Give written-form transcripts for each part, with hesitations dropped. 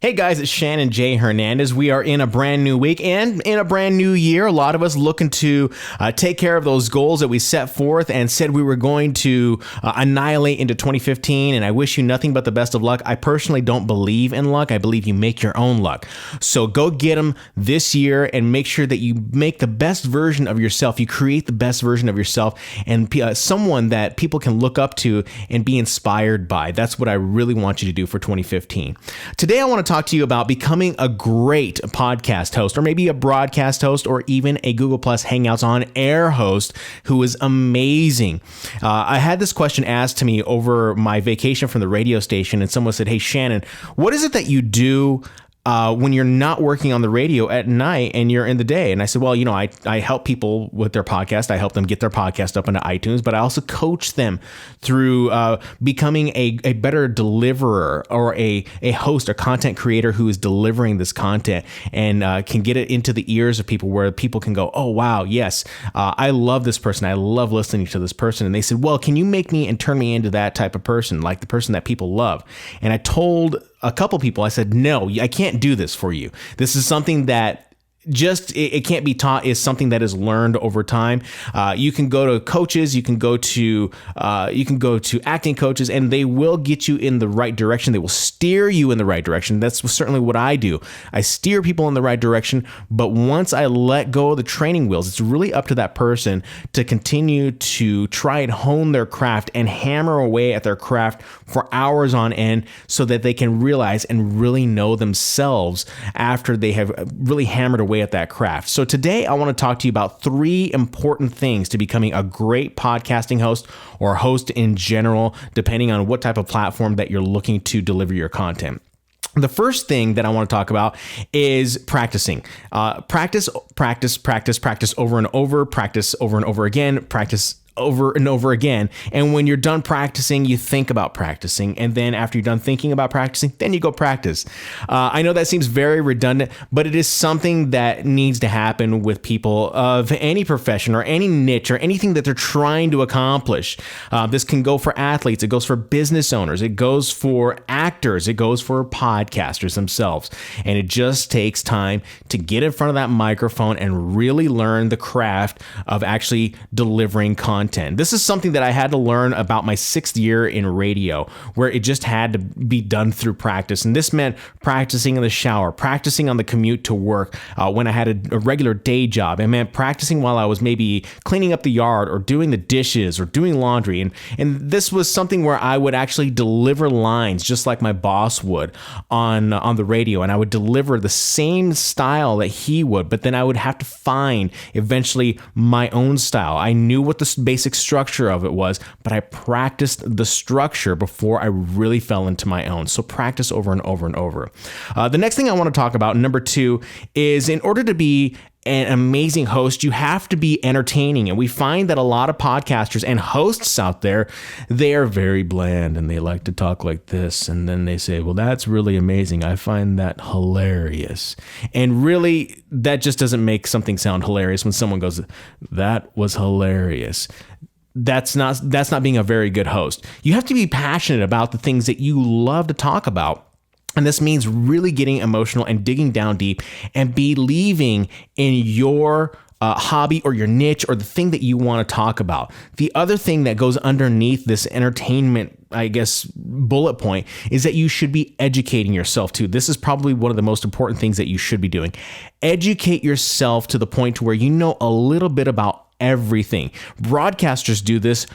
Hey guys, it's Shannon J. Hernandez. We are in a brand new week and in a brand new year. A lot of us looking to take care of those goals that we set forth and said we were going to annihilate into 2015. And I wish you nothing but the best of luck. I personally don't believe in luck. I believe you make your own luck. So go get them this year and make sure that you make the best version of yourself. You create the best version of yourself and someone that people can look up to and be inspired by. That's what I really want you to do for 2015. Today, I want to talk to you about becoming a great podcast host, or maybe a broadcast host, or even a Google Plus Hangouts on Air host who is amazing. I had this question asked to me over my vacation from the radio station, and someone said, "Hey, Shannon, what is it that you do when you're not working on the radio at night and you're in the day?" And I said, well, I help people with their podcast. I help them get their podcast up into iTunes, but I also coach them through becoming a better deliverer, or a host or content creator who is delivering this content and can get it into the ears of people where people can go, oh, wow, yes, I love this person. I love listening to this person. And they said, well, can you make me and turn me into that type of person, like the person that people love? And I told a couple people, I said, no, I can't do this for you. This is something that it can't be taught. Is something that is learned over time. You can go to coaches, you can go to acting coaches, and they will get you in the right direction. They will steer you in the right direction. That's certainly what I do. I steer people in the right direction, but once I let go of the training wheels, it's really up to that person to continue to try and hone their craft and hammer away at their craft for hours on end so that they can realize and really know themselves after they have really hammered away at that craft. So today I want to talk to you about 3 important things to becoming a great podcasting host, or host in general, depending on what type of platform that you're looking to deliver your content. The first thing that I want to talk about is practicing. Practice over and over, practice over and over again, practice over and over again. And when you're done practicing, you think about practicing. And then after you're done thinking about practicing, then you go practice. I know that seems very redundant, but it is something that needs to happen with people of any profession or any niche or anything that they're trying to accomplish. This can go for athletes. It goes for business owners. It goes for actors. It goes for podcasters themselves. And it just takes time to get in front of that microphone and really learn the craft of actually delivering content. This is something that I had to learn about my 6th year in radio, where it just had to be done through practice. And this meant practicing in the shower, practicing on the commute to work when I had a regular day job. It meant practicing while I was maybe cleaning up the yard or doing the dishes or doing laundry. And this was something where I would actually deliver lines just like my boss would on the radio. And I would deliver the same style that he would, but then I would have to find eventually my own style. I knew what the basic structure of it was, but I practiced the structure before I really fell into my own. So practice over and over and over. The next thing I want to talk about, number 2, is in order to be an amazing host, you have to be entertaining. And we find that a lot of podcasters and hosts out there, they are very bland and they like to talk like this. And then they say, well, that's really amazing. I find that hilarious. And really, that just doesn't make something sound hilarious when someone goes, that was hilarious. That's not being a very good host. You have to be passionate about the things that you love to talk about. And this means really getting emotional and digging down deep and believing in your hobby or your niche or the thing that you want to talk about. The other thing that goes underneath this entertainment, I guess, bullet point is that you should be educating yourself too. This is probably one of the most important things that you should be doing. Educate yourself to the point to where you know a little bit about everything. Broadcasters do this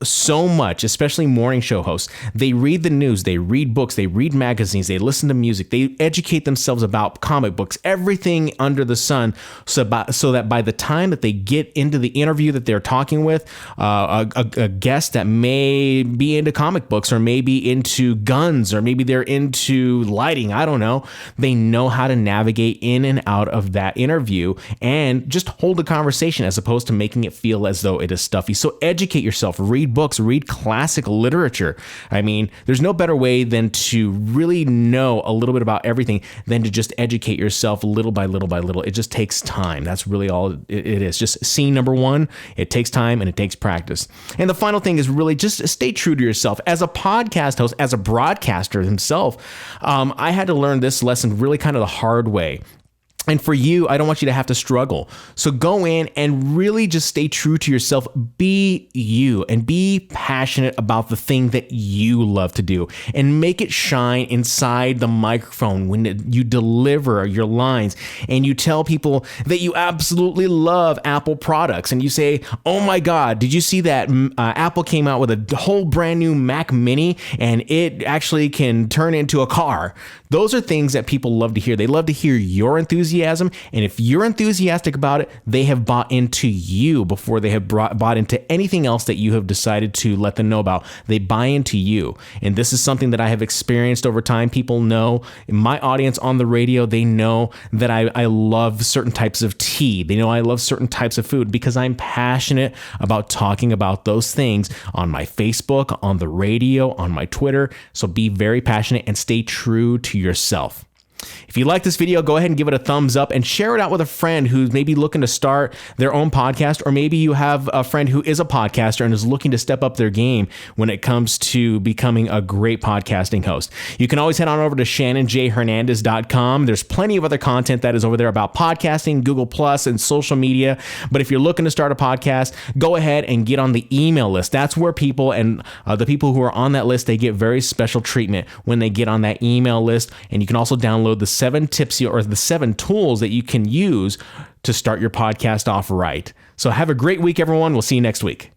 so much, especially morning show hosts. They read the news, they read books, they read magazines, they listen to music, they educate themselves about comic books, everything under the sun, so that by the time that they get into the interview that they're talking with, a guest that may be into comic books or maybe into guns or maybe they're into lighting, I don't know, they know how to navigate in and out of that interview and just hold a conversation as opposed to making it feel as though it is stuffy. So educate yourself, read read books, read classic literature. I mean, there's no better way than to really know a little bit about everything than to just educate yourself little by little by little. It just takes time. That's really all it is. Just scene number one, it takes time and it takes practice. And the final thing is really just stay true to yourself. As a podcast host, as a broadcaster himself, I had to learn this lesson really kind of the hard way. And for you, I don't want you to have to struggle. So go in and really just stay true to yourself. Be you and be passionate about the thing that you love to do and make it shine inside the microphone when you deliver your lines and you tell people that you absolutely love Apple products and you say, oh my God, did you see that Apple came out with a whole brand new Mac Mini and it actually can turn into a car? Those are things that people love to hear. They love to hear your enthusiasm. And if you're enthusiastic about it, they have bought into you before they have bought into anything else that you have decided to let them know about. They buy into you. And this is something that I have experienced over time. People know, in my audience on the radio, they know that I love certain types of tea. They know I love certain types of food because I'm passionate about talking about those things on my Facebook, on the radio, on my Twitter. So be very passionate and stay true to yourself. If you like this video, go ahead and give it a thumbs up and share it out with a friend who's maybe looking to start their own podcast, or maybe you have a friend who is a podcaster and is looking to step up their game when it comes to becoming a great podcasting host. You can always head on over to shannonjhernandez.com. There's plenty of other content that is over there about podcasting, Google Plus, and social media. But if you're looking to start a podcast, go ahead and get on the email list. That's where people and the people who are on that list, they get very special treatment when they get on that email list. And you can also download the 7 tips or the 7 tools that you can use to start your podcast off right. So have a great week, everyone. We'll see you next week.